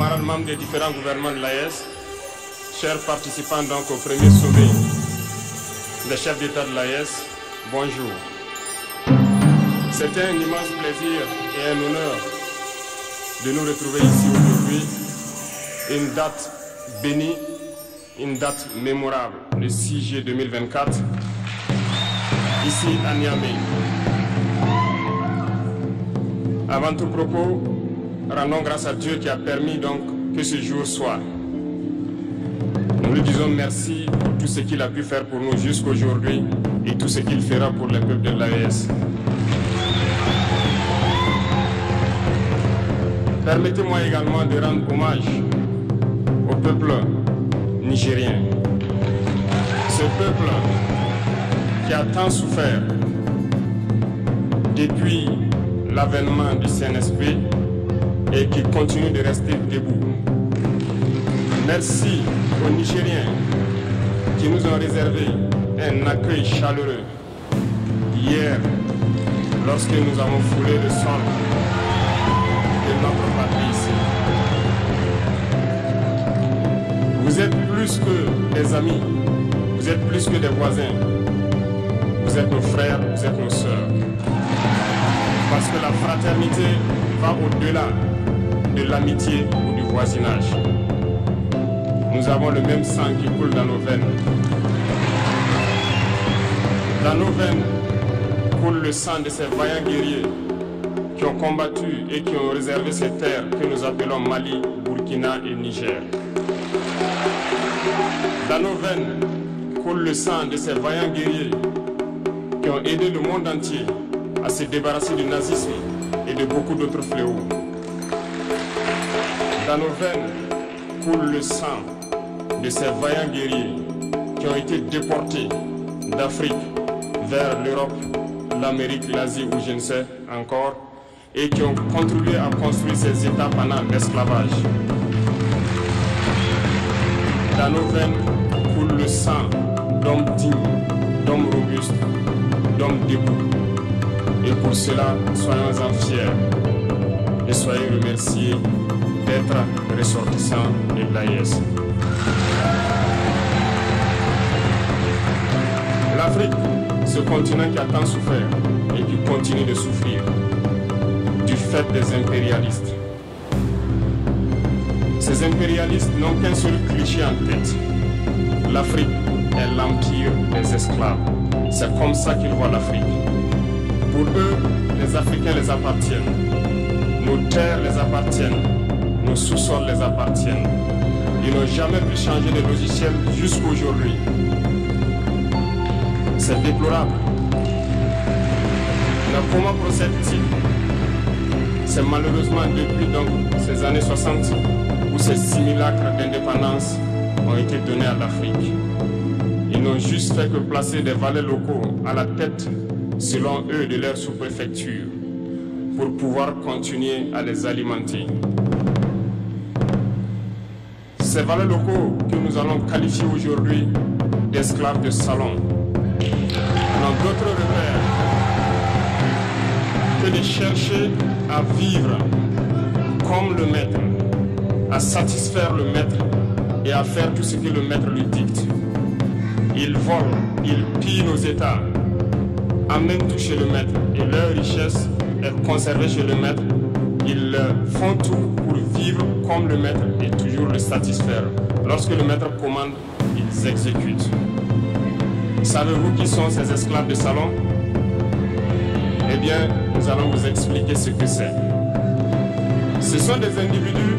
camarades membres des différents gouvernements de l'AES, chers participants donc au premier sommet des chefs d'État de l'AES, bonjour. C'était un immense plaisir et un honneur de nous retrouver ici aujourd'hui, une date bénie, une date mémorable, le 6 juillet 2024, ici à Niamey. Avant tout propos, rendons grâce à Dieu qui a permis donc que ce jour soit. Nous lui disons merci pour tout ce qu'il a pu faire pour nous jusqu'aujourd'hui et tout ce qu'il fera pour le peuple de l'AES. Permettez-moi également de rendre hommage au peuple nigérien. Ce peuple qui a tant souffert depuis l'avènement du CNSP et qui continue de rester debout. Merci aux Nigériens qui nous ont réservé un accueil chaleureux hier lorsque nous avons foulé le sol de notre patrie ici. Vous êtes plus que des amis, vous êtes plus que des voisins, vous êtes nos frères, vous êtes nos sœurs. Parce que la fraternité va au-delà de l'amitié ou du voisinage. Nous avons le même sang qui coule dans nos veines. Dans nos veines coule le sang de ces vaillants guerriers qui ont combattu et qui ont réservé ces terres que nous appelons Mali, Burkina et Niger. Dans nos veines coule le sang de ces vaillants guerriers qui ont aidé le monde entier à se débarrasser du nazisme et de beaucoup d'autres fléaux. Dans nos veines coule le sang de ces vaillants guerriers qui ont été déportés d'Afrique vers l'Europe, l'Amérique, l'Asie ou je ne sais encore, et qui ont contribué à construire ces États pendant l'esclavage. Dans nos veines coule le sang d'hommes dignes, d'hommes robustes, d'hommes debout. Et pour cela, soyons-en fiers et soyez remerciés d'être ressortissants de l'AES. L'Afrique, ce continent qui a tant souffert et qui continue de souffrir du fait des impérialistes. Ces impérialistes n'ont qu'un seul cliché en tête. L'Afrique est l'empire des esclaves. C'est comme ça qu'ils voient l'Afrique. Pour eux, les Africains les appartiennent. Nos terres les appartiennent. Nos sous-sols les appartiennent. Ils n'ont jamais pu changer de logiciel jusqu'à aujourd'hui. C'est déplorable. Mais comment procède-t-il? C'est malheureusement depuis donc ces années 60 où ces simulacres d'indépendance ont été donnés à l'Afrique. Ils n'ont juste fait que placer des valets locaux à la tête, selon eux, de leur sous-préfecture, pour pouvoir continuer à les alimenter. Ces valets locaux que nous allons qualifier aujourd'hui d'esclaves de salon n'ont d'autre repère que de chercher à vivre comme le maître, à satisfaire le maître et à faire tout ce que le maître lui dicte. Ils volent, ils pillent nos États, amènent tout chez le maître et leur richesse est conservée chez le maître. Ils font tout pour vivre comme le maître et toujours le satisfaire. Lorsque le maître commande, ils exécutent. Savez-vous qui sont ces esclaves de salon? Eh bien, nous allons vous expliquer ce que c'est. Ce sont des individus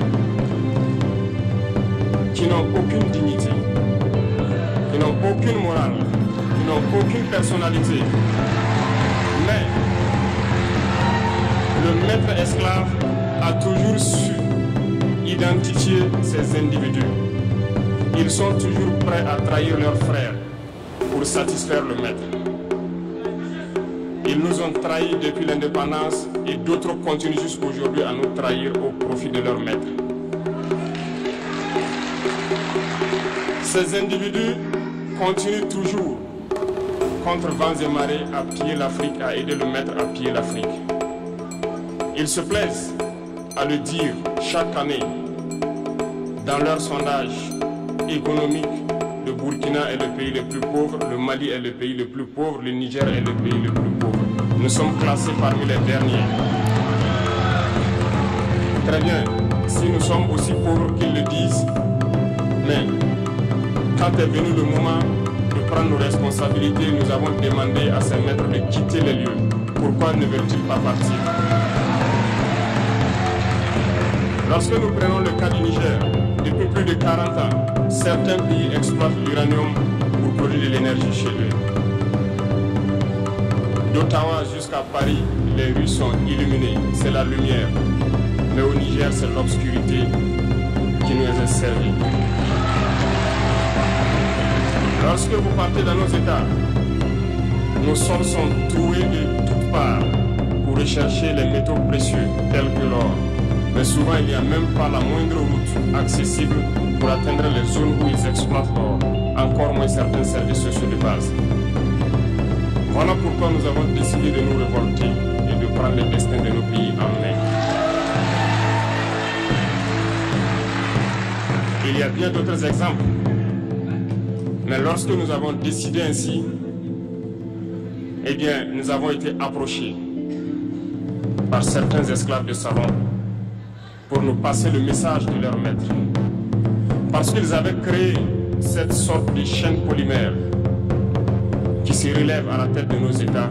qui n'ont aucune dignité, qui n'ont aucune morale, qui n'ont aucune personnalité. Mais le maître esclave a toujours su identifier ces individus. Ils sont toujours prêts à trahir leurs frères pour satisfaire le maître. Ils nous ont trahis depuis l'indépendance et d'autres continuent jusqu'aujourd'hui à nous trahir au profit de leur maître. Ces individus continuent toujours, contre vents et marées, à piller l'Afrique, à aider le maître à piller l'Afrique. Ils se plaisent à le dire chaque année Dans leur sondage économique, le Burkina est le pays le plus pauvre, le Mali est le pays le plus pauvre, le Niger est le pays le plus pauvre. Nous sommes classés parmi les derniers. Très bien, si nous sommes aussi pauvres qu'ils le disent, mais quand est venu le moment de prendre nos responsabilités, nous avons demandé à ces maîtres de quitter les lieux. Pourquoi ne veulent-ils pas partir? Lorsque nous prenons le cas du Niger, depuis plus de 40 ans, certains pays exploitent l'uranium pour produire de l'énergie chez eux. D'Ottawa jusqu'à Paris, les rues sont illuminées, c'est la lumière. Mais au Niger, c'est l'obscurité qui nous est servie. Lorsque vous partez dans nos États, nos sols sont troués de toutes parts pour rechercher les métaux précieux tels que l'or. Mais souvent, il n'y a même pas la moindre route accessible pour atteindre les zones où ils exploitent l'or, encore moins certains services sociaux de base. Voilà pourquoi nous avons décidé de nous révolter et de prendre le destin de nos pays en main. Il y a bien d'autres exemples. Mais lorsque nous avons décidé ainsi, eh bien, nous avons été approchés par certains esclaves de salon pour nous passer le message de leur maître. Parce qu'ils avaient créé cette sorte de chaîne polymère qui se relève à la tête de nos États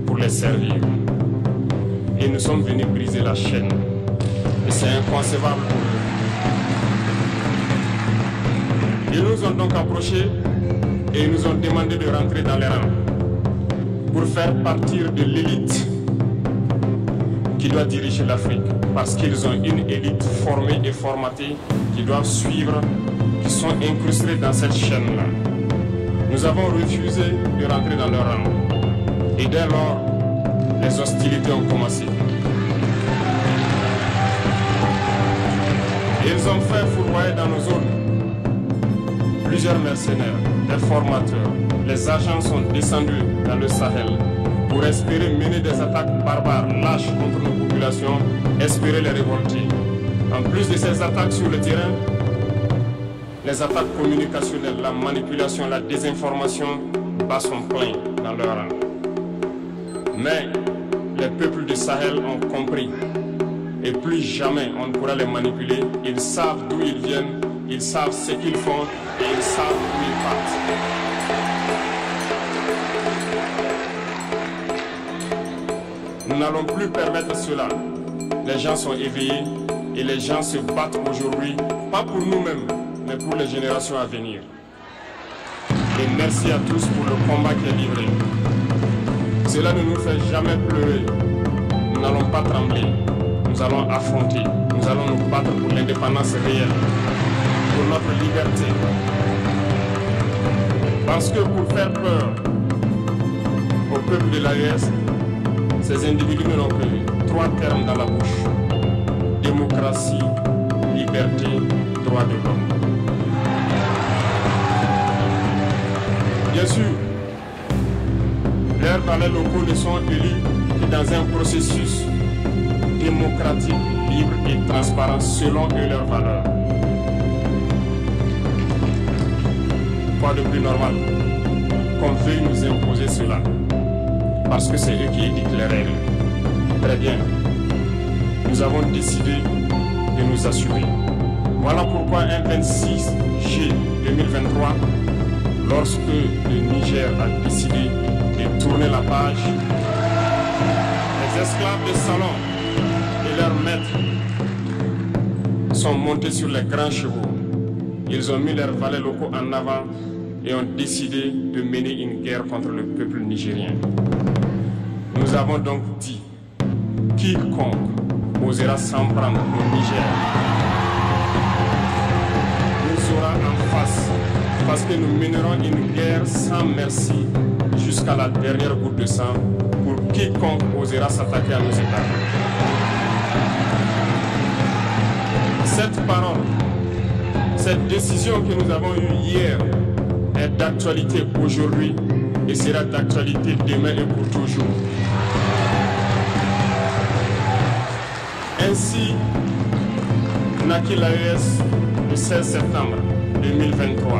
pour les servir. Et nous sommes venus briser la chaîne. Et c'est inconcevable pour eux. Ils nous ont donc approchés et ils nous ont demandé de rentrer dans les rangs pour faire partir de l'élite qui doit diriger l'Afrique, parce qu'ils ont une élite formée et formatée qui doivent suivre, qui sont incrustés dans cette chaîne-là. Nous avons refusé de rentrer dans leur rang. Et dès lors, les hostilités ont commencé. Ils ont fait fourvoyer dans nos zones plusieurs mercenaires, des formateurs. Les agents sont descendus dans le Sahel pour espérer mener des attaques barbares, lâches contre nos populations, espérer les révolter. En plus de ces attaques sur le terrain, les attaques communicationnelles, la manipulation, la désinformation battent son plein dans leur rang. Mais les peuples du Sahel ont compris. Et plus jamais on ne pourra les manipuler. Ils savent d'où ils viennent, ils savent ce qu'ils font et ils savent où ils partent. Nous n'allons plus permettre cela. Les gens sont éveillés et les gens se battent aujourd'hui, pas pour nous-mêmes, mais pour les générations à venir. Et merci à tous pour le combat qui est livré. Cela ne nous fait jamais pleurer. Nous n'allons pas trembler. Nous allons affronter. Nous allons nous battre pour l'indépendance réelle, pour notre liberté. Parce que pour faire peur au peuple de l'AES, ces individus n'ont que 3 termes dans la bouche: démocratie, liberté, droit de l'homme. Bien sûr, leurs valets locaux ne sont élus que dans un processus démocratique, libre et transparent selon eux leurs valeurs. Quoi de plus normal qu'on veuille nous imposer cela, parce que c'est eux qui édictent les règles. Très bien, nous avons décidé de nous assumer. Voilà pourquoi un 26 juillet 2023, lorsque le Niger a décidé de tourner la page, les esclaves de salon et leurs maîtres sont montés sur les grands chevaux. Ils ont mis leurs valets locaux en avant et ont décidé de mener une guerre contre le peuple nigérien. Nous avons donc dit: quiconque osera s'en prendre au Niger nous aura en face, parce que nous mènerons une guerre sans merci jusqu'à la dernière goutte de sang pour quiconque osera s'attaquer à nos États. Cette parole, cette décision que nous avons eue hier est d'actualité aujourd'hui et sera d'actualité demain et pour toujours. Ainsi naquit l'AES le 16 septembre 2023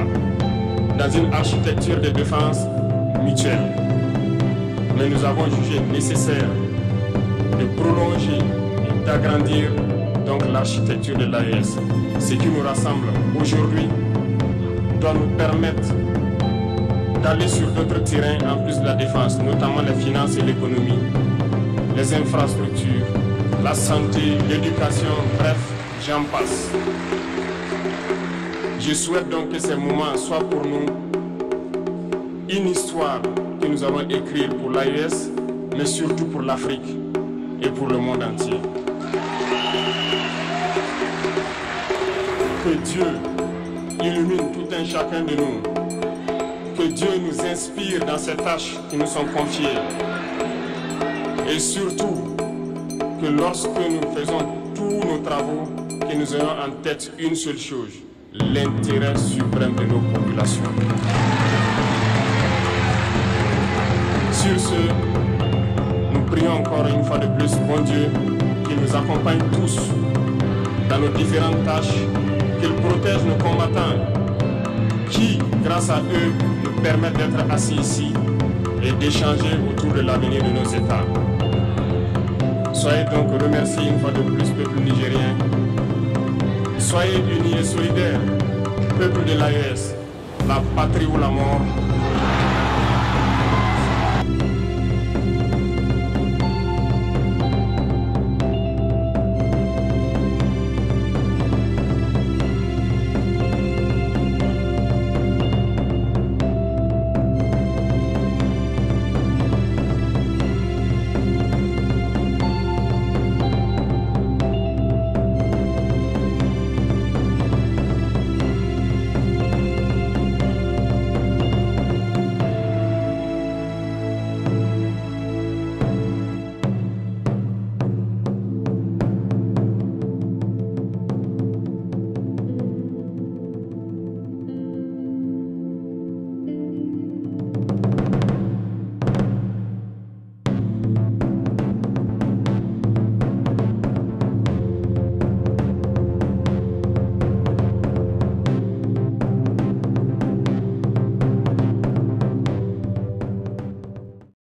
dans une architecture de défense mutuelle. Mais nous avons jugé nécessaire de prolonger et d'agrandir donc l'architecture de l'AES. Ce qui nous rassemble aujourd'hui doit nous permettre d'aller sur d'autres terrains en plus de la défense, notamment les finances et l'économie, les infrastructures, la santé, l'éducation, bref, j'en passe. Je souhaite donc que ces moments soient pour nous une histoire que nous allons écrire pour l'AES, mais surtout pour l'Afrique et pour le monde entier. Que Dieu illumine tout un chacun de nous. Que Dieu nous inspire dans ces tâches qui nous sont confiées. Et surtout, que lorsque nous faisons tous nos travaux, que nous ayons en tête une seule chose, l'intérêt suprême de nos populations. Sur ce, nous prions encore une fois de plus, bon Dieu, qu'il nous accompagne tous dans nos différentes tâches, qu'il protège nos combattants qui, grâce à eux, nous permettent d'être assis ici et d'échanger autour de l'avenir de nos États. Soyez donc remerciés une fois de plus, peuple nigérien. Soyez unis et solidaires, peuple de l'AES, la patrie ou la mort.